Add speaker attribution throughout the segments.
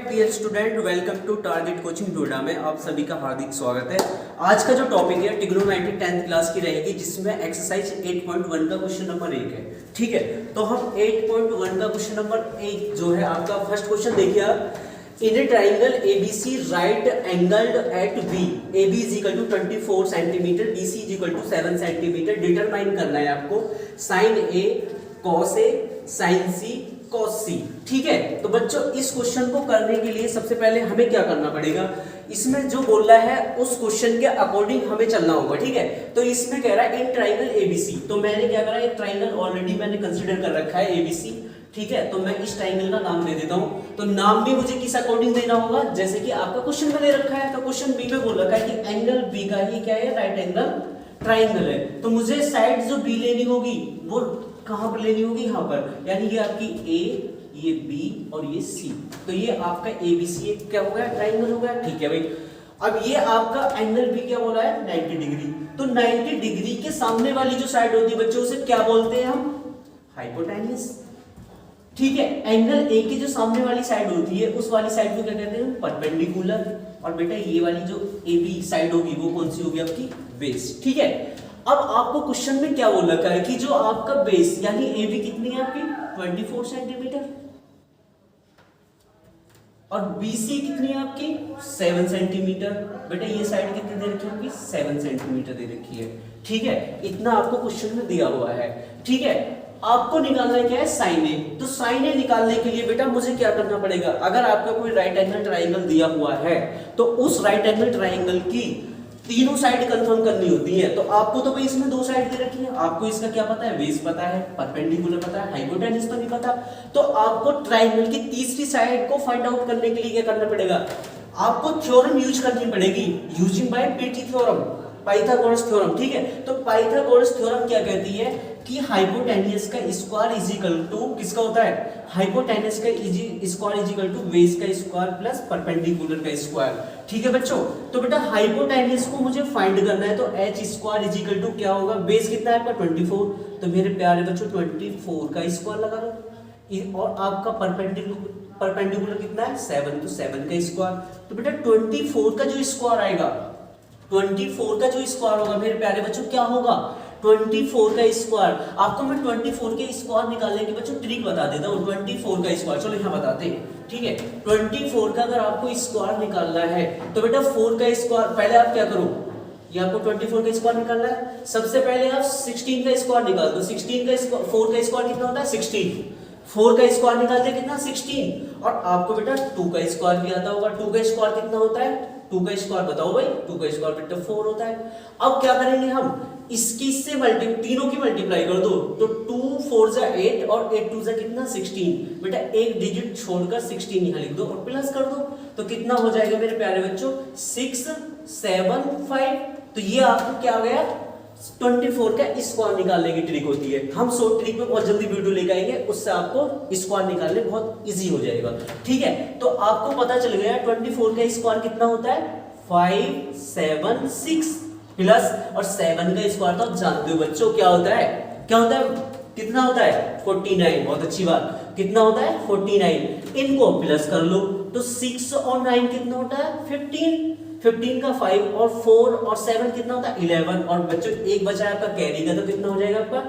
Speaker 1: Dear student, welcome to Target Coaching Noida में आप सभी का हार्दिक स्वागत है। आज का जो टॉपिक है ट्रिग्नोमेट्री 10th क्लास की रहेगी, जिसमें एक्सरसाइज 8.1 का क्वेश्चन नंबर 1 है। ठीक है, तो हम 8.1 का क्वेश्चन नंबर 1 जो है आपका फर्स्ट क्वेश्चन देखिए आप। In a triangle ABC right angled at B, AB is equal to 24 centimeter, BC is equal to 7 centimeter. Determine करना है आपको sine A cos A sine C cos C। ठीक है, तो बच्चों इस क्वेश्चन को करने के लिए सबसे पहले हमें क्या करना पड़ेगा, इसमें जो बोल रहा है उस क्वेश्चन के अकॉर्डिंग हमें चलना होगा। ठीक है, तो इसमें कह रहा है इन ट्राइंगल ABC, तो मैंने क्या करा, एक ट्राइंगल ऑलरेडी मैंने कंसीडर कर रखा है ABC। ठीक है, तो मैं इस ट्राइंगल का नाम दे देता हूं। तो नाम भी मुझे किस अकॉर्डिंग देना होगा, जैसे कि आपका क्वेश्चन में दे रखा है, तो क्वेश्चन बी में बोल रखा है कि एंगल बी का ही क्या है, राइट एंगल ट्राइंगल है। तो मुझे साइड जो बी लेनी होगी वो कहां पर लेनी होगी, यहां पर, यानी ये आपकी ए, ये बी और ये सी। तो ये आपका ABC क्या हो गया, ट्राइंगल हो गया। ठीक है भाई, अब ये आपका एंगल बी क्या बोला है, 90 डिग्री। तो 90 डिग्री के सामने वाली जो साइड होती है बच्चों, उसे क्या बोलते हैं हम, हाइपोटेन्यूस। ठीक है, एंगल ए की जो सामने वाली साइड होती है उस वाली साइड को क्या कहते हैं, परपेंडिकुलर। और बेटा ये वाली जो AB साइड होगी वो कौन सी होगी, आपकी बेस। ठीक है, अब आपको क्वेश्चन में क्या बोल रखा है कि जो आपका बेस यानी AB कितनी है आपकी, 24 सेंटीमीटर, और BC कितनी है आपकी, 7 सेंटीमीटर। बेटा ये साइड कितनी दे रखी है आपकी, 7 सेंटीमीटर दे रखी है। ठीक है, इतना आपको क्वेश्चन में दिया हुआ है। ठीक है, आपको निकालना है क्या है, साइन ए। तो साइन ए निकालने के लिए बेटा मुझे क्या करना पड़ेगा, अगर आपका कोई राइट एंगल ट्राइंगल दिया हुआ है तो उस राइट एंगल ट्राइंगल की तीनों साइड कंफर्म करनी होती है। तो आपको तो भाई इसमें दो साइड दे रखी है, आपको इसका क्या पता है, बेस पता है, परपेंडिकुलर पता है, हाइपोटेन्यूस तो नहीं पता। तो आपको ट्राइंगल की तीसरी साइड को फाइंड आउट करने के लिए क्या करना पड़ेगा, आपको थ्योरम यूज करनी पड़ेगी, using by PT theorem, Pythagoras theorem. ठीक है, तो पाइथागोरस थ्योरम क्या कहती है कि हाइपोटेन्यूस का स्क्वायर इज इक्वल टू किसका होता है, हाइपोटेन्यूस का square is equal to base का स्क्वायर प्लस परपेंडिकुलर का स्क्वायर। ठीक है बच्चों, तो बेटा हाइपोटेन्यूस को मुझे फाइंड करना है, तो h square is equal to क्या होगा, बेस कितना है आपका 24, तो मेरे प्यारे बच्चों 24 का स्क्वायर लगा लो, और आपका परपेंडिकुलर कितना है 7, तो 7 का स्क्वायर। तो बेटा 24 का जो स्क्वायर आएगा, 24 का जो स्क्वायर होगा मेरे प्यारे बच्चों क्या होगा, 24 का स्क्वायर। आपको मैं 24 के स्क्वायर निकालने की बच्चों ट्रिक बता देता हूँ। 24 का स्क्वायर, चलो यहाँ बताते हैं। ठीक है, 24 का अगर आपको स्क्वायर निकालना है तो बेटा 4 का स्क्वायर, पहले आप क्या करो, ये आपको 24 का स्क्वायर निकालना है, सबसे पहले आप 16 का स्क्वायर निकाल दो। 16 का स्क्वायर, 4 का स्क्वायर कितना होता है 16, 4 का स्क्वायर निकालते कितना 16। और आपको बेटा 2 का स्क्वायर भी आता होगा, 2 का स्क्वायर कितना होता है, 2 का स्क्वायर बताओ भाई, 2 का स्क्वायर बेटा 4 होता है। अब क्या करेंगे हम, इसकी से तीनों की मल्टीप्लाई कर दो, तो 2 4 जा 8 और 8 2 जा कितना 16। बेटा एक डिजिट छोड़कर 16 यहाँ लिख दो और प्लस कर दो, तो कितना हो जाएगा मेरे प्यारे बच्चों 6 7 5। तो ये आपको क्या आ गया, 24 का स्क्वायर निकालने की ट्रिक होती है। हम शॉर्ट ट्रिक में बहुत जल्दी वीडियो लेकर आएंगे, उससे आपको स्क्वायर निकालने बहुत इजी हो जाएगा। ठीक है, तो आपको पता चल गया 24 का स्क्वायर कितना होता है 5 7 6 प्लस, और 7 का स्क्वायर तो आप जानते हो बच्चों क्या होता है, क्या होता है, कितना होता है 49। बहुत अच्छी बात, कितना होता है 49। इनको प्लस कर लो, तो 6 और 9 कितना होता है 15, 15 का 5 और 4 और 7 कितना होता है 11। और बच्चों एक बचा है आपका कैरी का, तो कितना हो जाएगा आपका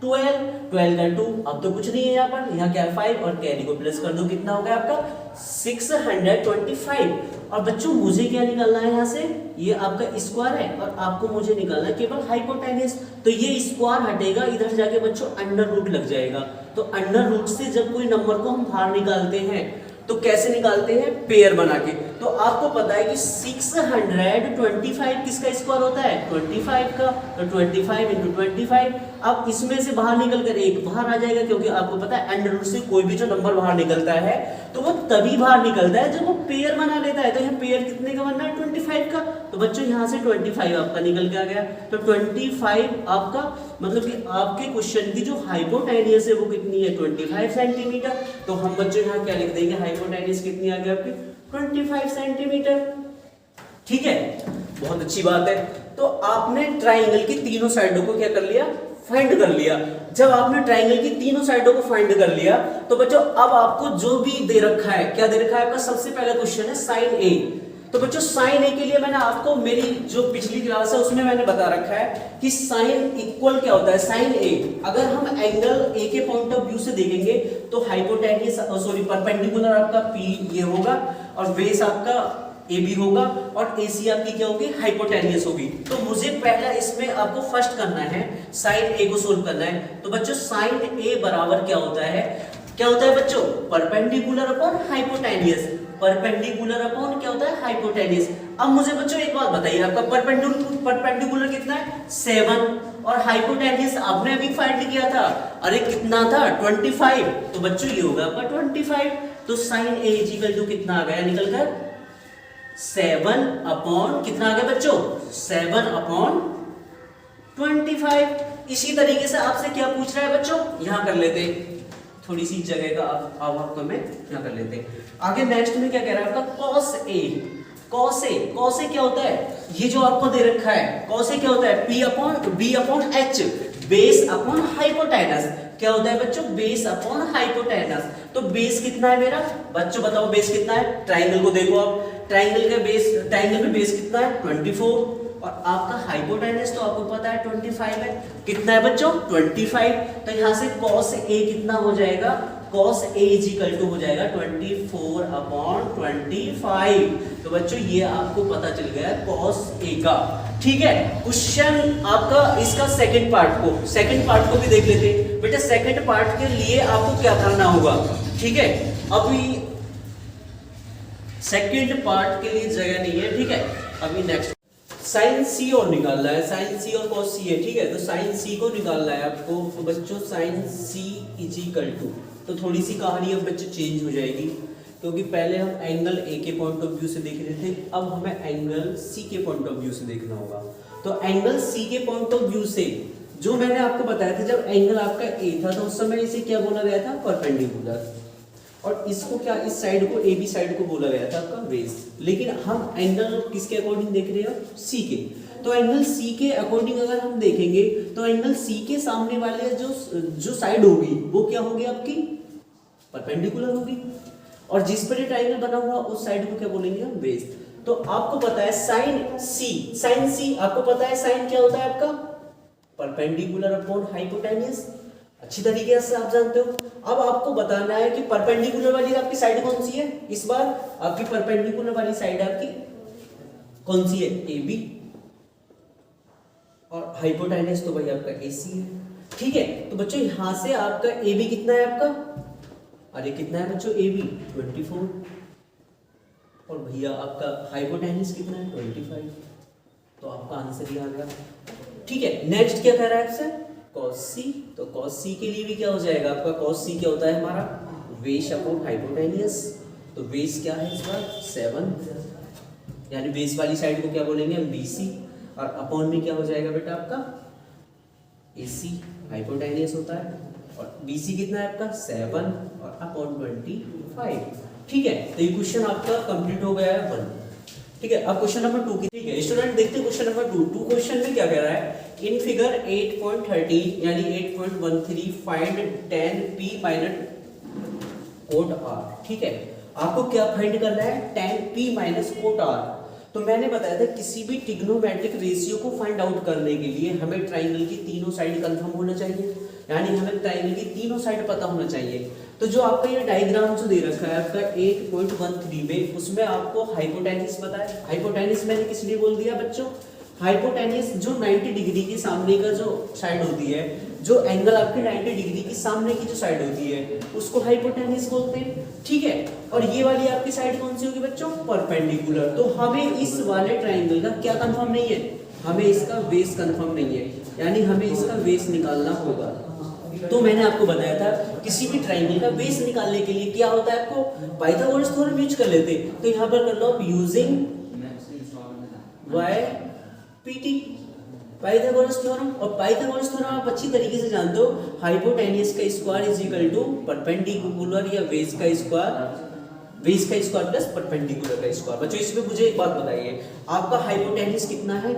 Speaker 1: 12, 12 का 2, अब तो कुछ नहीं है यहाँ पर, यहाँ क्या है 5 और कैरी को प्लस कर दो, कितना हो गया आपका 625। और बच्चों मुझे क्या निकालना है यहाँ से, ये आपका स्क्वायर है और आपको मुझे निकालना है केवल हाइपोटेन्यूस। तो ये स्क्वायर हटेगा, इधर जाके बच्चों अंडर रूट लग जाएगा। तो अंडर रूट से जब कोई नंबर को हम बाहर निकालते हैं तो कैसे निकालते हैं, पेयर बना के। तो आपको पता है कि 625 किसका स्क्वायर होता है 25 का, तो 25 × 25। अब इसमें से बाहर निकल कर एक बाहर आ जाएगा, क्योंकि आपको पता है अंडर रूट से कोई भी जो नंबर बाहर निकलता है तो वो तभी बाहर निकलता है जब वो पेयर बना लेता है। तो यहाँ पेयर कितने का बनना है 25 का, तो बच्चों यहाँ से 25 आपका निकल के आ गया। तो 25 आपका मतलब कि आपके क्वेश्चन की जो हाइपोटेन्यूस है वो कितनी है 25 सेंटीमीटर। तो हम बच्चों यहाँ क्या लिख देंगे, हाइपोटेन्यूस कितनी आ गई आपकी 25 सेंटीमीटर। ठीक है, बहुत अच्छी बात है। तो आपने ट्राइंगल की तीनों साइडों को क्या कर लिया, फाइंड कर लिया। जब आपने ट्राइंगल की तीनों साइडों को फाइंड कर लिया तो बच्चों अब आपको जो भी दे रखा है, क्या दे रखा है आपका सबसे पहला क्वेश्चन है साइन ए। तो बच्चों साइन ए के लिए मैंने आपको मेरी जो पिछली क्लास है उसमें मैंने बता रखा है कि साइन इक्वल क्या होता है। साइन ए अगर हम एंगल ए के पॉइंट ऑफ व्यू से देखेंगे तो हाइपोटेन्यूस सॉरी परपेंडिकुलर आपका पी ये होगा और बेस आपका ए बी होगा और एसी आपकी क्या होगी हाइपोटेन्यूस होगी। तो मुझे पहला इसमें आपको फर्स्ट करना है साइन ए को सोल्व करना है। तो बच्चों साइन ए बराबर क्या होता है, क्या होता है बच्चों perpendicular upon hypotenuse. Perpendicular upon क्या होता है हाइपोटेन्यूस। अब मुझे बच्चों एक बात बताइए, आपका परपेंडिकुलर कितना है 7 और हाइपोटेन्यूस आपने अभी फाइंड किया था, अरे कितना था 25। तो बच्चों ये होगा आपका 25। तो साइन ए इक्वल टू कितना आ गया निकल कर 7 अपॉन कितना आ गया बच्चों 7 अपॉन 25। इसी तरीके से आपसे क्या पूछ रहा है बच्चों, यहां कर लेते थोड़ी सी जगह का अब आपको मैं यहां कर लेते। आगे नेक्स्ट में क्या कह रहा है आपका cos a। cos a क्या होता है, ये जो आपको दे रखा है cos a क्या होता है p upon b upon h base upon hypotenuse. क्या होता है बच्चों बेस अपॉन हाइपोटेनस। तो बेस कितना है मेरा बच्चों बताओ बेस कितना है, ट्राइंगल को देखो आप, ट्राइंगल में बेस कितना है 24 और आपका हाइपोटेनस तो आपको पता है 25 है। कितना है बच्चों 25। तो यहां से cos a कितना हो जाएगा, cos a इक्वल टू हो जाएगा 24 अपॉन 25। तो बच्चों ये आपको पता चल गया cos a का। ठीक है, क्वेश्चन आपका इसका सेकंड पार्ट को भी देख लेते हैं। बेटा सेकंड पार्ट के लिए आपको क्या करना होगा, ठीक है अभी सेकंड पार्ट के लिए जगह नहीं है। ठीक है अभी नेक्स्ट साइन सी और निकालना है, साइन सी और cos सी है। ठीक है तो साइन सी को निकालना है आपको। तो बच्चों साइन सी इक्वल टू, तो थोड़ी सी कहानी अब बच्चों चेंज हो जाएगी क्योंकि पहले हम एंगल ए के पॉइंट ऑफ व्यू से देख रहे थे, अब हमें एंगल सी के पॉइंट ऑफ व्यू से देखना होगा। तो एंगल सी के पॉइंट ऑफ व्यू से जो मैंने आपको बताया था, जब एंगल आपका ए था तो उस समय इसे क्या बोला गया था परपेंडिकुलर, और इसको क्या इस साइड को ए बी साइड को बोला गया था आपका बेस। लेकिन हम एंगल किसके अकॉर्डिंग देख रहे हैं सी के। तो एंगल सी के अकॉर्डिंग अगर हम देखेंगे तो एंगल सी के सामने वाले जो साइड होगी वो क्या होगी आपकी परपेंडिकुलर होगी, और जिस पर ये ट्रायंगल बना हुआ उस साइड को क्या बोलेंगे हम बेस। तो आपको पता है साइन सी आपको पता है साइन क्या होता है आपका परपेंडिकुलर अपॉन हाइपोटेन्यूस, अच्छी तरीके से आप जानते हो। अब आपको बताना है कि परपेंडिकुलर वाली आपकी साइड कौन सी है, इस बार आपकी परपेंडिकुलर वाली साइड आपकी कौन सी है ए बी, और हाइपोटेन्यूस तो भाई आपका ए सी है। ठीक है तो बच्चों यहां से आपका ए बी कितना है आपका, अरे कितना है बच्चों ए बी 24, और भैया आपका हाइपोटेन्यूस कितना है 25। तो आपका आंसर ये आ गया। ठीक है नेक्स्ट क्या कह रहा है आपसे cos c। तो cos c के लिए भी क्या हो जाएगा आपका, cos c क्या होता है हमारा बेस अपॉन हाइपोटेन्यूस। तो बेस क्या है इस बार 7, यानी बेस वाली साइड को क्या बोलेंगे हम BC, और अपॉन में क्या हो जाएगा बेटा आपका AC हाइपोटेन्यूस होता है, और BC कितना है आपका 7 और अपॉन 25। ठीक है तो ये क्वेश्चन आपका कंप्लीट हो गया है 1। ठीक है अब क्वेश्चन नंबर 2 की। ठीक है स्टूडेंट देखते हैं क्वेश्चन नंबर 2 क्वेश्चन में क्या कह रहा है, इन फिगर 8.13 यानी 8.13 find tan p minus cot r। ठीक है आपको क्या फाइंड करना है tan p minus cot r। तो मैंने बताया था किसी भी ट्रिग्नोमेट्रिक रेशियो को फाइंड आउट करने के लिए हमें ट्राइंगल की तीनों साइड कंफर्म होना चाहिए, यानी हमें ट्राइंगल की तीनों साइड पता होना चाहिए। तो जो आपका ये डायग्राम जो दे रखा है आपका 8.13 में, उसमें आपको हाइपोटेन्यूस पता है। हाइपोटेन्यूस मैंने किस लिए बोल दिया बच्चों, हाइपोटेन्यूस जो 90 डिग्री के सामने का जो साइड होती है, जो एंगल आपके 90 डिग्री के सामने की जो साइड होती है उसको हाइपोटेन्यूस बोलते हैं। ठीक है और ये वाली आपकी साइड कौन सी होगी बच्चों परपेंडिकुलर। तो हमें इस वाले ट्राइंगल का क्या कंफर्म नहीं है, हमें इसका बेस कंफर्म नहीं है, यानी हमें इसका बेस निकालना होगा। तो मैंने आपको बताया था किसी भी ट्राइंगल का बेस निकालने के लिए क्या होता है, आपको पाइथागोरस थ्योरम यूज कर लेते। तो यहाँ पर कर लो आप यूजिंग YPT पाइथागोरस थ्योरम। और पाइथागोरस थ्योरम आप अच्छी तरीके से जानते हो, हाइपोटेन्यूस का square is equal to perpendicular या बेस का स्क्वायर प्लस परपेंडिकुलर का स्क्वायर। बच्चों इसमें मुझे एक बात बताइए, आपका हाइपोटेन्यूस कितना है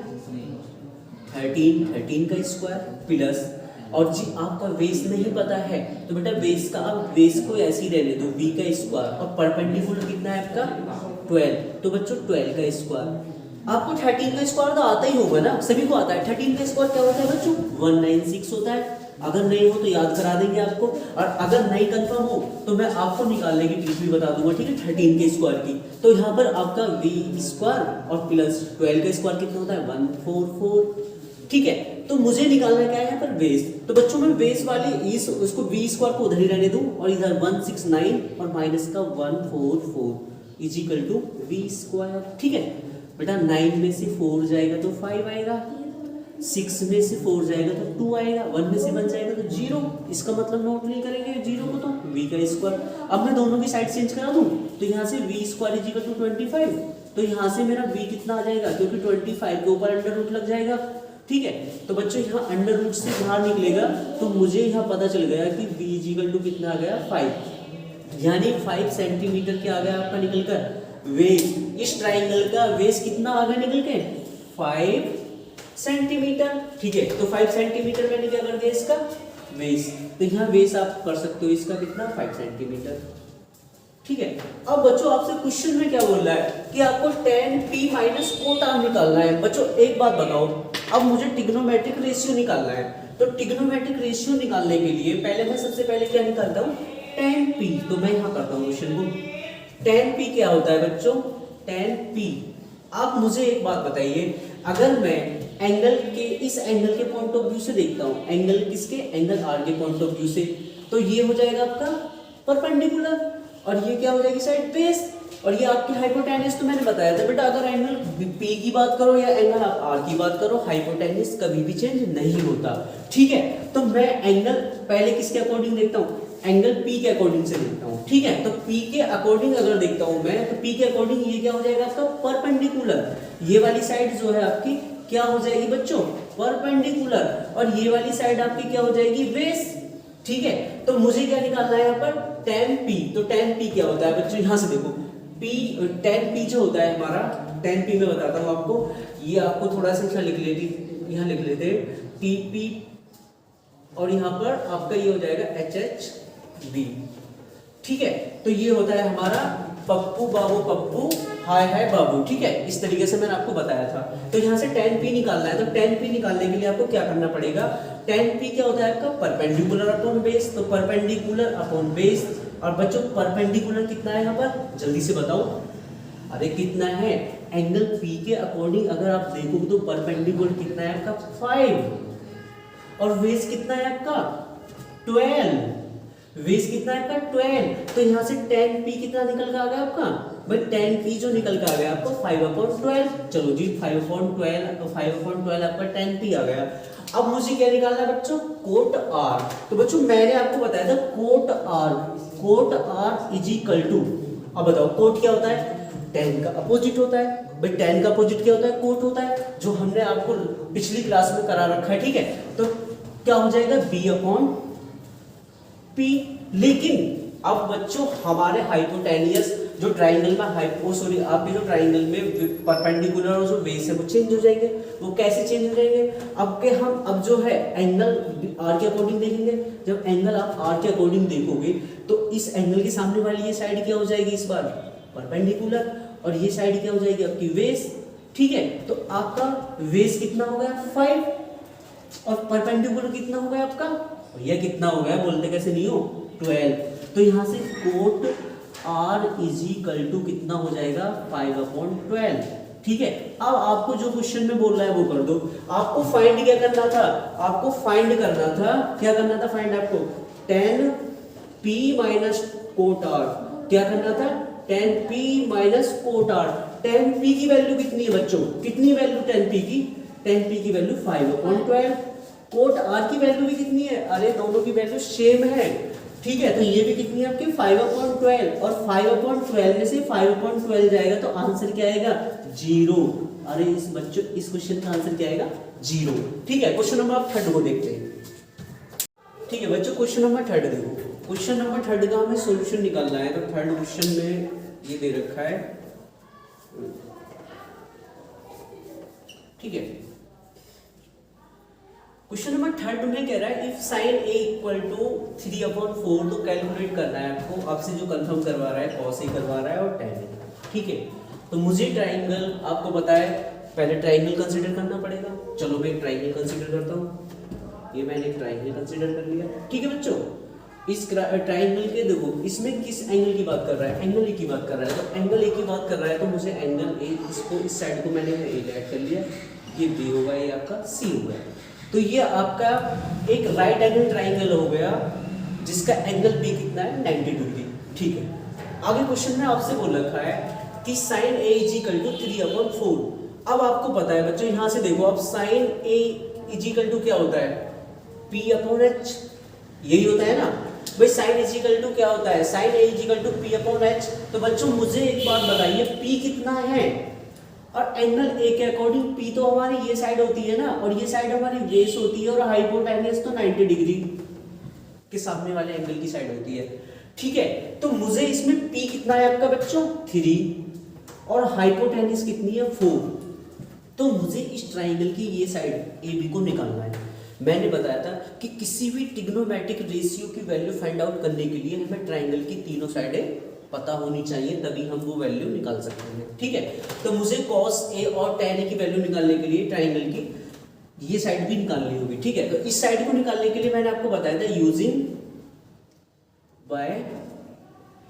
Speaker 1: 13 का स्क्वायर प्लस और जी आपका बेस नहीं पता है तो बेटा बेस का आप बेस को ऐसे ही रहने दो v का स्क्वायर, और परपेंडिकुलर कितना है आपका 12, तो बच्चों 12 का स्क्वायर। आपको 13 का स्क्वायर तो आता ही होगा ना, सभी को आता है। 13 का स्क्वायर क्या होता है बच्चों 196 होता है। अगर नहीं हो तो याद करा देंगे आपको, और अगर नहीं कंफर्म हो तो मैं आपको निकालने की ट्रिक भी बता दूंगा, ठीक है 13 के स्क्वायर की। तो यहाँ पर आपका v स्क्वायर और प्लस 12 का स्क्वायर कितना होता है 144, ठीक है। तो मुझे निकालना क्या है यहाँ पर बेस, तो बच्चों मैं बेस वाले इस उसको v स्क्वायर को उधर ही रहने दूं, और इधर 169 और माइनस का 144 is equal to v square, ठीक है बेटा। 9 में से 4 जाएगा तो 5 आएगा, 6 में से 4 जाएगा तो 2 आएगा, 1 में से 1 जाएगा तो 0। इसका मतलब नोट नहीं करेंगे 0 को, तो v का स्क्वायर। अब मैं दोनों की साइड चेंज करा दूं तो यहाँ से v square is equal to 25, तो यहाँ से मेरा v कितना आ जाएगा, क्योंकि 25 के ऊपर अंडर रूट लग जाएगा, ठीक है। तो बच्चों यहाँ अंडर रूट से बाहर निकलेगा, तो मुझे यहाँ पता चल गया कि v इज इक्वल टू कितना आ गया 5, यानी 5 सेंटीमीटर क्या आ गया आपका निकल कर वेस। इस ट्राइंगल का वेस कितना आ गया निकल के 5 सेंटीमीटर, ठीक है। तो 5 सेंटीमीटर मैंने क्या कर दिया इसका वेस, तो यहाँ वेस आप कर सकते हो इसका कितना 5 सेंटीमीटर, ठीक है। अब बच्चों आपसे क्वेश्चन में क्या बोल रहा है कि आपको tan p minus cot r निकालना है। बच्चों एक बात बताओ, अब मुझे ट्रिग्नोमेट्रिक रेशियो निकालना है, तो ट्रिग्नोमेट्रिक रेशियो निकालने के लिए पहले मैं सबसे पहले क्या निकालता हूँ tan p। तो मैं यहाँ करता हूँ क्वेश्चन को, tan p क्या होता है बच्चों tan p। आप मुझे एक बात बताइए, अगर मैं एंगल के इस एंगल के पॉइंट ऑफ व्यू से देखता हूँ, एंगल किसके एंगल r के पॉइंट ऑफ व्यू से, तो ये हो जाएगा आपका परपेंडिकुलर, और ये क्या हो जाएगी साइड बेस, और ये आपकी हाइपोटेनस। तो मैंने बताया था बेटा अगर एंगल P की बात करो या एंगल आप R की बात करो, हाइपोटेनस कभी भी चेंज नहीं होता, ठीक है। तो मैं एंगल पहले किसके अकॉर्डिंग देखता हूँ, एंगल P के अकॉर्डिंग से देखता हूँ, ठीक है। तो P के अकॉर्डिंग अगर देखता हूँ मैं, तो P के अकॉर्डिंग ये क्या हो जाएगा आपका परपेंडिकुलर, ये वाली साइड जो है आपकी क्या हो जाएगी बच्चों परपेंडिकुलर, और ये वाली साइड आपकी क्या हो जाएगी बेस, ठीक है। तो मुझे क्या निकालना है यहाँ पर tan p। तो tan p क्या होता है बच्चों, यहाँ से देखो p tan p जो होता है हमारा tan p मैं बताता हूँ आपको, ये आपको थोड़ा सा लिख लेती, यहाँ लिख लेते tp, और यहाँ पर आपका ये हो जाएगा hhb, ठीक है। तो ये होता है हमारा पप्पू बाबू पप्पू हाय हाय बाबू, ठीक है। इस तरीके से मैंने आपको बताया था। तो यहाँ से tan p निकालना है, तो tan p निकालने के लिए आपको क्या करना पड़ेगा, tan p क्या होता है आपका परपेंडिकुलर अपॉन बेस, तो परपेंडिकुलर अपॉन बेस। और बच्चों परपेंडिकुलर कितना है यहाँ पर जल्दी से बताओ, अरे कितना है, एंगल p के अकॉर्डिंग अगर आप देखोगे तो परपेंडिकुलर कितना है आपका 5, और बेस कितना है आपका 12, वेस कितना है आपका 12। तो यहाँ से tan p कितना निकल के आ गया आपका भाई, tan p जो निकल के आ गया आपको 5/12, चलो जी 5/12, तो 5/12 आपका tan p आ गया। अब मुझे क्या निकालना है बच्चों कोट r। तो बच्चों मैंने आपको बताया था cot r is equal to, अब बताओ कोट क्या होता है tan का अपोजिट होता है भाई, tan का अपोजिट क्या होता है कोट होता है, जो हमने आपको पिछली क्लास में करा रखा है, ठीक है। तो क्या हो जाएगा b/p। लेकिन अब बच्चों हमारे हाइपोटेनियस जो ट्राइंगल में सॉरी आपके जो ट्राइंगल में परपेंडिकुलर और जो बेस है वो चेंज हो जाएंगे। वो कैसे चेंज हो जाएंगे, अब के हम अब जो है एंगल r के अकॉर्डिंग देखेंगे। जब एंगल आप r के अकॉर्डिंग देखोगे तो इस एंगल के सामने वाली ये साइड क्या हो जाएगी इस बार परपेंडिकुलर, और ये साइड क्या हो जाएगी आपकी बेस, ठीक है। तो आपका बेस कितना हो गया 5, और परपेंडिकुलर कितना हो गया आपका, और यह कितना हो गया बोलते कैसे नहीं हो 12। तो यहाँ से cot r is equal to कितना हो जाएगा 5/12, ठीक है। अब आपको जो क्वेश्चन में बोल रहा है वो कर दो। आपको फाइंड क्या करना था, आपको फाइंड करना था, क्या करना था फाइंड आपको tan p minus cot r, क्या करना था tan p minus cot r। tan p की वैल्यू कितनी है बच्चों, कितनी वैल्यू tan p की, tan p की वैल्यू 5/12, कोट r की वैल्यू भी कितनी है, अरे दोनों की वैल्यू सेम है, ठीक है। तो ये भी कितनी है आपकी 5/12, और 5/12 में से 5/12 जाएगा तो आंसर क्या आएगा 0। अरे इस बच्चों इस क्वेश्चन का आंसर क्या आएगा 0, ठीक है। क्वेश्चन नंबर 3 को देखते हैं, ठीक है बच्चों। क्वेश्चन नंबर 3 देखो, क्वेश्चन नंबर 3 का हमें सॉल्यूशन निकालना है। तो थर्ड क्वेश्चन में ये दे रखा है, ठीक है। क्वेश्चन नंबर थर्ड में कह रहा है if sine A equal to 3/4, तो कैलकुलेट करना है आपको, आपसे जो कंफर्म करवा रहा है कॉस ए करवा रहा है और tan ए, ठीक है। तो मुझे ट्राइंगल आपको पता है, पहले ट्राइंगल कंसीडर करना पड़ेगा। चलो मैं एक ट्राइंगल कंसीडर करता हूँ, ये मैंने एक ट्राइंगल कंसीडर कर लिया, ठीक है बच्चों। इस ट्राइंगल के देखो इसमें किस एंगल की बात कर रहा है, एंगल ए की बात कर रहा है, तो एंगल ए की बात कर रहा है तो मुझे एंगल ए, इसको इस साइड को मैंने ए ऐड कर लिया, ये बी होगा, ये आपका सी होगा। तो ये आपका एक राइट एंगल ट्राइंगल हो गया जिसका एंगल बी कितना है 90 डिग्री, ठीक है। आगे क्वेश्चन में आपसे बोल रखा है कि sine A is equal to 3/4। अब आपको पता है बच्चों, यहाँ से देखो आप, sine A is equal to क्या होता है, P/H, यही होता है ना भाई। साइन इज इक्वल टू क्या होता है, sine A is equal to P/H। तो बच्चों मुझे एक बात बताइए, P कितना है, और एंगल ए के अकॉर्डिंग P तो हमारी ये साइड होती है ना, और ये साइड हमारी बेस होती है, और हाइपोटेन्यूज तो 90 डिग्री के सामने वाले एंगल की साइड होती है, ठीक है। तो मुझे इसमें P कितना है आपका बच्चों 3, और हाइपोटेन्यूज कितनी है 4। तो मुझे इस ट्राइंगल की ये साइड AB को निकालना है। मैंने बताया था कि किसी भी ट्रिग्नोमेट्रिक रेशियो की वैल्यू फाइंड आउट करने के लिए हमें ट्राइंगल की तीनों साइडें पता होनी चाहिए, तभी हम वो वैल्यू निकाल सकते हैं, ठीक है। तो मुझे cos A और tan A की वैल्यू निकालने के लिए ट्राइंगल की ये साइड भी निकालनी होगी, ठीक है। तो इस साइड को निकालने के लिए मैंने आपको बताया था using by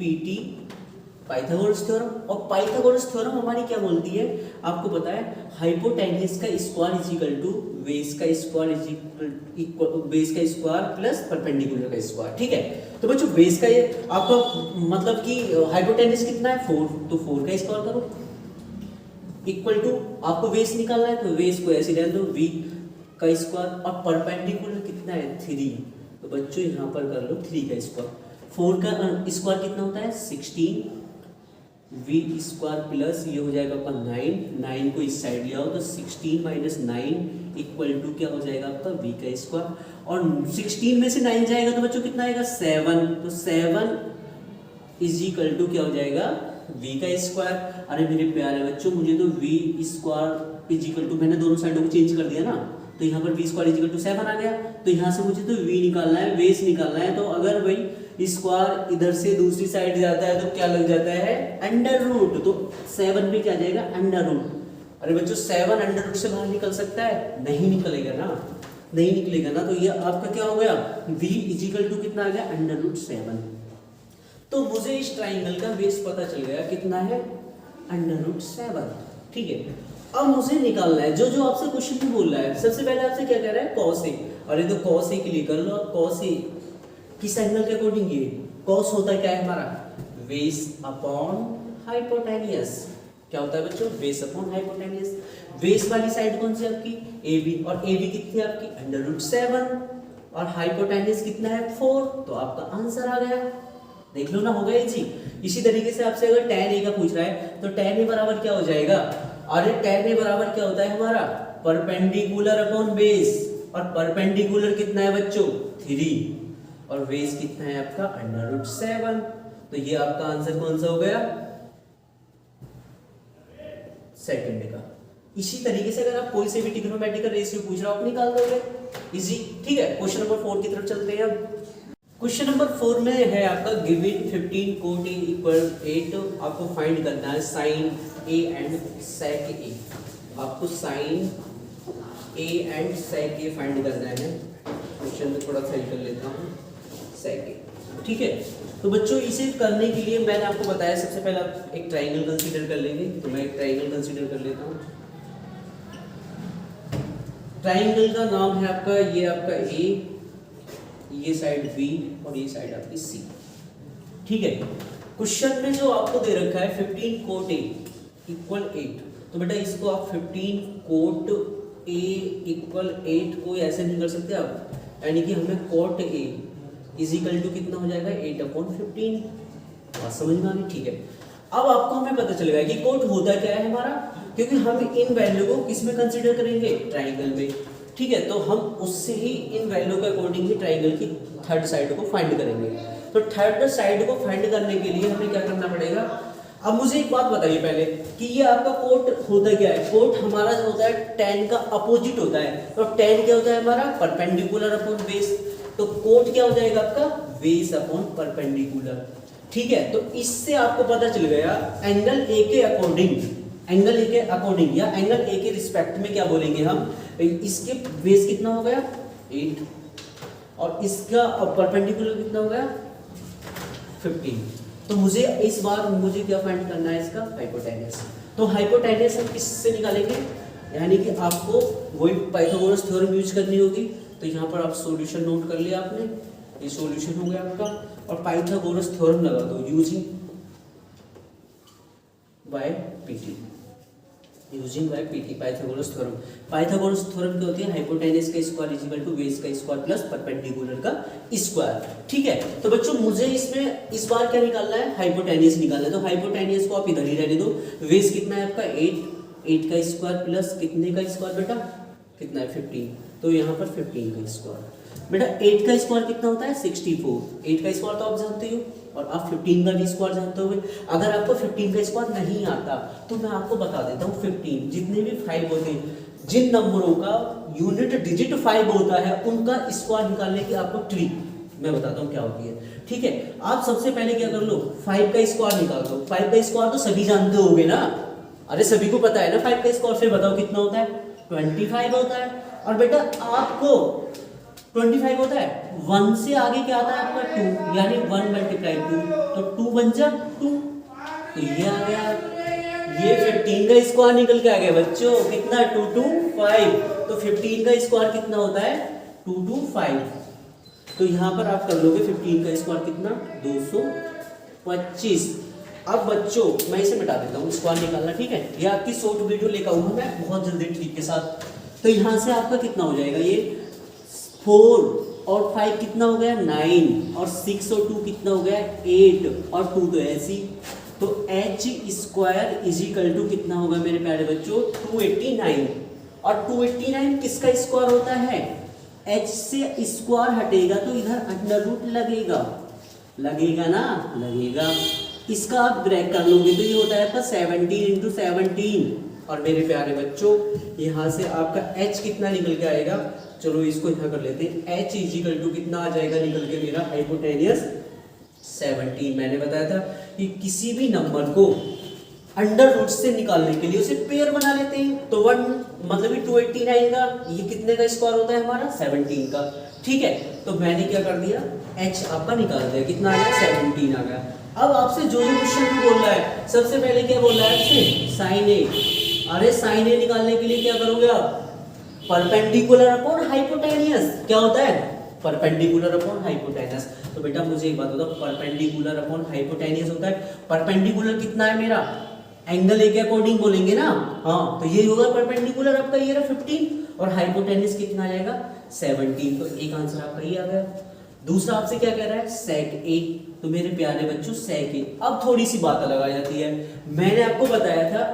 Speaker 1: PT Pythagoras theorem, और पाइथागोरस थ्योरम हमारी क्या बोलती है आपको पता है, हाइपोटेन्यूज का square is equal to base का स्क्वायर इज इक्वल बेस का स्क्वायर प्लस परपेंडिकुलर का स्क्वायर, ठीक है। तो बच्चों बेस का ये आपका मतलब कि हाइपोटेन्यूज कितना है 4, तो 4 का स्क्वायर करो इक्वल टू, आपको बेस निकालना है तो बेस को ऐसे रहने दो v का स्क्वायर, और परपेंडिकुलर कितना है 3, तो बच्चों यहाँ पर कर लो 3 का स्क्वायर। 4 का स्क्वायर कितना होता है 16, v स्क्वायर प्लस ये हो जाएगा आपका 9 को इस साइड ले आओ, तो 16 माइनस 9 इक्वल टू क्या हो जाएगा आपका v का स्क्वायर, और 16 में से 9 जाएगा तो बच्चों कितना आएगा 7, तो 7 इज इक्वल टू क्या हो जाएगा v का स्क्वायर। अरे मेरे प्यारे बच्चों, मुझे तो v square is equal to, मैंने दोनों साइडों को चेंज कर दिया ना, तो यहाँ पर v square is equal to 7 आ गया। तो यहाँ से मुझे तो v निकालना है, बेस निकालना है, तो अगर भाई स्क्वायर इधर से दूसरी साइड जाता है तो क्या लग जाता है अंडर रूट, तो 7 भी क्या जाएगा अंडर रूट। अरे बच्चों 7 अंडर रूट से बाहर निकल सकता है, नहीं निकलेगा ना, नहीं निकलेगा ना। तो ये आपका क्या हो गया v इज इक्वल टू कितना आ गया अंडर रूट 7। तो मुझे इस ट्राइंगल का बेस पता चल गया कितना है अंडर रूट 7, ठीक है। अब मुझे निकालना है जो जो आपसे क्वेश्चन में बोल रहा है। सबसे पहले आपसे क्या कह रहा है cos A, अरे तो cos A के लिए कर लो, cos A किस एंगल के अकॉर्डिंग, ये cos होता है क्या है हमारा बेस अपॉन हाइपोटेन्यूज। क्या होता है बच्चों बेस अपॉन हाइपोटेन्यूज। बेस वाली साइड कौन सी आपकी AB, और AB कितनी है आपकी अंडर रूट 7, और हाइपोटेन्यूज कितना है 4, तो आपका आंसर आ गया। देख लो ना, हो गया जी। इसी तरीके से आपसे अगर tan A का पूछ रहा है तो tan A बराबर क्या हो जाएगा, अरे tan A बराबर क्या होता है हमारा परपेंडिकुलर अपॉन बेस, और परपेंडिकुलर कितना है बच्चों 3, और बेस कितना है आपका अंडर रूट 7। तो ये आपका आंसर कौन सा हो गया सेकंड का। इसी तरीके से अगर आप कोई से भी ट्रिग्नोमेट्रिक रेशियो पूछ रहा हो आप निकाल दोगे इजी, ठीक है। क्वेश्चन नंबर 4 की तरफ चलते हैं अब। क्वेश्चन नंबर 4 में है आपका गिवन 15 cot A इक्वल 8, आपको फाइंड करना है sine A and sec A। आपको sine A and sec A find करना है। क्वेश्चन में थोड़ा सही कर लेता हूँ sec A, ठीक है। तो बच्चों इसे करने के लिए मैंने आपको बताया सबसे पहले आप एक ट्राइंगल कंसीडर कर लेंगे, तो मैं एक ट्राइंगल कंसीडर कर लेता हूँ। ट्राइंगल का नाम है आपका ये आपका A, ये साइड B और ये साइड आपकी C, ठीक है। क्वेश्चन में जो आपको दे रखा है 15 cot A इक्वल 8, तो बेटा इसको आप 15 cot A इक्वल 8 को ऐसे नहीं कर सकते आप, यानी कि हमें cot A is equal to कितना हो जाएगा 8/15। बात समझ में आ गई, ठीक है। अब आपको हमें पता चलेगा कि cot होता क्या है हमारा, क्योंकि हम इन वैल्यू को किस में कंसीडर करेंगे ट्राइंगल में, ठीक है। तो हम उससे ही इन वैल्यू के अकॉर्डिंग ही ट्राइंगल की थर्ड साइड को फाइंड करेंगे। तो थर्ड साइड को फाइंड करने के लिए हमें क्या करना पड़ेगा, अब मुझे एक बात बताइए पहले कि ये आपका कोट होता क्या है। कोट हमारा जो होता है tan का अपोजिट होता है, तो tan क्या होता है हमारा, परपेंडिकुलर अपॉन बेस। तो कोट क्या हो जाएगा आपका, बेस अपॉन परपेंडिकुलर। ठीक है, तो इससे आपको पता चल गया एंगल ए के अकॉर्डिंग, एंगल ए के अकॉर्डिंग या एंगल ए के रिस्पेक्ट में क्या बोलेंगे हम, इसके बेस कितना हो गया 8 और इसका परपेंडिकुलर कितना हो गया 15। तो मुझे इस बार मुझे क्या फाइंड करना है, इसका हाइपोटेन्यूस। तो हाइपोटेन्यूस हम किससे निकालेंगे, यानी कि आपको वही पाइथागोरस थ्योरम यूज करनी होगी। तो यहाँ पर आप सॉल्यूशन नोट कर लिया आपने, ये सॉल्यूशन हो गया आपका, और पाइथागोरस थ्योरम लगा दो using by PT, using by PT Pythagoras theorem. Pythagoras theorem क्या होती है, हाइपोटेन्यूस का square is equal to base का स्क्वायर प्लस परपेंडिकुलर का स्क्वायर। ठीक है, तो बच्चों मुझे इसमें इस बार क्या निकालना है, हाइपोटेन्यूस निकालना है। तो हाइपोटेन्यूस को आप इधर ही रहने दो। बेस कितना है आपका 8 का स्क्वायर प्लस कितने का स्क्वायर बेटा, कितना है 15, तो यहाँ पर 15 का स्क्वायर। बेटा 8 का स्क्वायर कितना होता है 64, 8 का स्क्वायर तो आप जानते हो और आप 15 का भी स्क्वायर जानते होगे। अगर आपको 15 का स्क्वायर नहीं आता तो मैं आपको बता देता हूँ, 15 जितने भी 5 होते हैं, जिन नंबरों का यूनिट डिजिट 5 होता है उनका स्क्वायर निकालने की आपको ट्रिक मैं बताता हूँ क्या होती है। ठीक है, आप सबसे पहले क्या कर लो, 5 का स्क्वायर निकाल दो। 5 का स्क्वायर तो सभी जानते होगे ना, अरे सभी को पता है ना 5 का स्क्वायर। फिर बताओ कितना होता है 25 होता है। और बेटा आपको 25 होता है, 1 से आगे क्या आता है आपका 2, यानी 1 मल्टीप्लाई 2, तो 2 बन जा 2, तो ये आ गया। ये 15 का स्क्वायर निकल के आ गया बच्चों, कितना 2 2 5, तो 15 का स्क्वायर कितना होता है 2 2 5। तो यहाँ पर आप कर लोगे 15 का स्क्वायर कितना 225। अब बच्चों मैं इसे मिटा देता हूँ, स्क्वायर निकालना। ठीक है, ये आपकी शॉर्ट वीडियो लेकर आऊंगा मैं बहुत जल्दी ट्रिक के साथ। तो यहाँ से आपका कितना हो जाएगा, ये 4 और 5 कितना हो गया 9 और 6 और 2 कितना हो गया 8 और 2 तो ऐसी। तो h square is equal to कितना होगा मेरे प्यारे बच्चों 289। और 289 किसका स्क्वायर होता है, h से स्क्वायर हटेगा तो इधर अंडर रूट लगेगा, लगेगा ना, लगेगा। इसका आप ब्रेक कर लोगे तो ये होता है आपका 17 इंटू 17। और मेरे प्यारे बच्चों यहाँ से आपका h कितना निकल के आएगा, चलो इसको यहाँ कर लेते हैं। h इज इक्वल टू कितना आ जाएगा निकल के मेरा हाइपोटेन्यूस 17। मैंने बताया था कि किसी भी नंबर को अंडर रूट से निकालने के लिए उसे पेयर बना लेते हैं। तो 1 मतलब 289 का ये कितने का स्क्वायर होता है हमारा 17 का। ठीक है, तो मैंने क्या कर दिया h आपका निकाल दिया, कितना आ गया 17 आ गया। अब आपसे जो क्वेश्चन बोल रहा है, सबसे पहले क्या बोल रहा है आपसे साइन ए। अरे साइन ए निकालने के लिए क्या करोगे आप, परपेंडिकुलर अपॉन हाइपोटेन्यूस। क्या होता है परपेंडिकुलर अपॉन हाइपोटेन्यूस। तो बेटा मुझे एक बात बताओ, परपेंडिकुलर अपॉन हाइपोटेन्यूस होता है, परपेंडिकुलर कितना है मेरा एंगल ए के अकॉर्डिंग बोलेंगे ना, हाँ तो ये होगा परपेंडिकुलर आपका ये रहा 15 और हाइपोटेन्यूस कितना आ जाएगा 17। तो एक आंसर आपका ये आ गया। दूसरा आपसे क्या कह रहा है सेक ए। तो मेरे प्यारे बच्चों सेक ए। अब थोड़ी सी बात अलग आ जाती है, मैंने आपको बताया था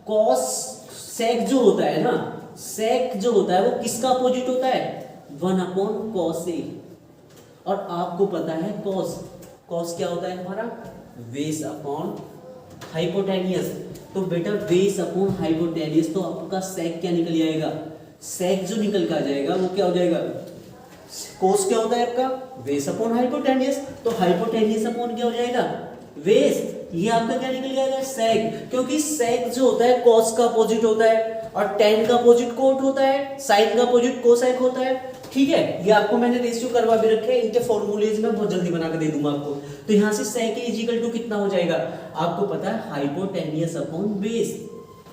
Speaker 1: कॉस सेक जो होता है ना, सेक जो होता है वो किसका अपोजिट होता है 1 अपॉन कॉस ए। और आपको पता है कॉस, कॉस क्या होता है हमारा बेस अपॉन हाइपोटेन्यूस। तो बेटा बेस अपॉन हाइपोटेन्यूस, तो आपका सेक क्या निकल जाएगा, सेक जो निकल के आ जाएगा वो क्या हो जाएगा, कोस क्या होता है आपका बेस अपॉन हाइपोटेन्यूस। तो हाइपोटेन्यूस अपॉन क्या हो जाएगा बेस, ये आपका क्या निकल जाएगा सेक। क्योंकि सेक जो होता है कॉस का अपोजिट होता है और टेन का अपोजिट कोट होता है, साइन का अपोजिट कोसेक होता है। ठीक है, ये आपको मैंने रेशियो करवा भी रखे हैं, इनके फॉर्मूलेज में बहुत जल्दी बना के दे दूंगा आपको। तो यहाँ से सेक इज इक्वल टू कितना हो जाएगा, आपको पता है हाइपोटेन्यूस अपॉन बेस।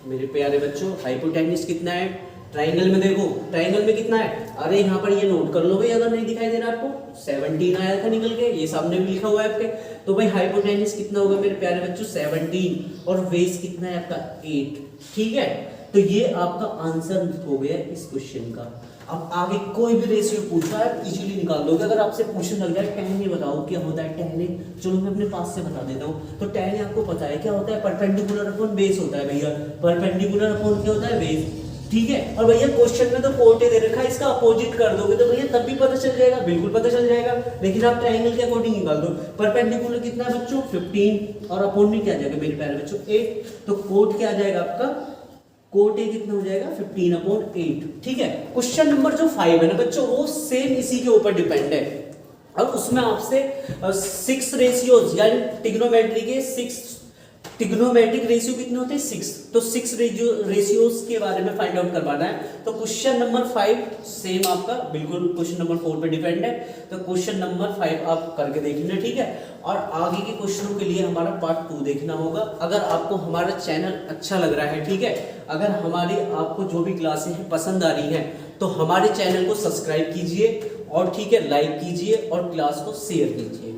Speaker 1: मेरे प्यारे बच्चों हाइपोटेन्यूस कितना है, ट्राइंगल में देखो ट्राइंगल में कितना है, अरे यहाँ पर ये नोट कर लो भाई अगर नहीं दिखाई दे रहा आपको 17 आया था निकल के, ये सामने भी लिखा हुआ है आपके। तो भाई हाइपोटेन्यूस कितना होगा मेरे प्यारे बच्चों 17 और बेस कितना है आपका 8। ठीक है, तो ये आपका आंसर हो गया इस क्वेश्चन का। अब आगे कोई भी रेशियो पूछा है इजीली निकाल दोगे। अगर आपसे पूछने लग जाए टेन, ये बताओ क्या होता है टेन, चलो मैं अपने पास से बता देता हूँ। तो टेन आपको पता है क्या होता है, परपेंडिकुलर अपॉन बेस होता है भैया। परपेंडिकुलर अपॉन क्या होता है बेस। ठीक है। और भैया क्वेश्चन में तो कोट दे रखा है, इसका अपोजिट कर दोगे तो भैया तब भी पता चल जाएगा, बिल्कुल पता चल जाएगा। लेकिन आप ट्रायंगल के अकॉर्डिंग निकाल दो। परपेंडिकुलर कितना है बच्चों 15 और अपॉन में क्या आ जाएगा मेरे प्यारे बच्चों 8, तो कोट क्या आ जाएगा आपका, कोट ए कितना हो जाएगा 15/8। ठीक है। क्वेश्चन नंबर जो 5 है ना बच्चों वो सेम इसी के ऊपर डिपेंड है, और उसमें आपसे 6 रेशियोज यानी ट्रिग्नोमेट्री के 6 ट्रिग्नोमेट्रिक रेशियो कितने होते हैं 6, तो 6 रेशियोज के बारे में फाइंड आउट करवाना है। तो क्वेश्चन नंबर 5 सेम आपका बिल्कुल क्वेश्चन नंबर 4 पे डिपेंड है, तो क्वेश्चन नंबर 5 आप करके देख लेना। ठीक है। और आगे के क्वेश्चनों के लिए हमारा पार्ट 2 देखना होगा। अगर आपको हमारा चैनल अच्छा लग रहा है, ठीक है, अगर हमारी आपको जो भी क्लासें हैं पसंद आ रही हैं तो हमारे चैनल को सब्सक्राइब कीजिए और ठीक है लाइक कीजिए और क्लास को शेयर कीजिए।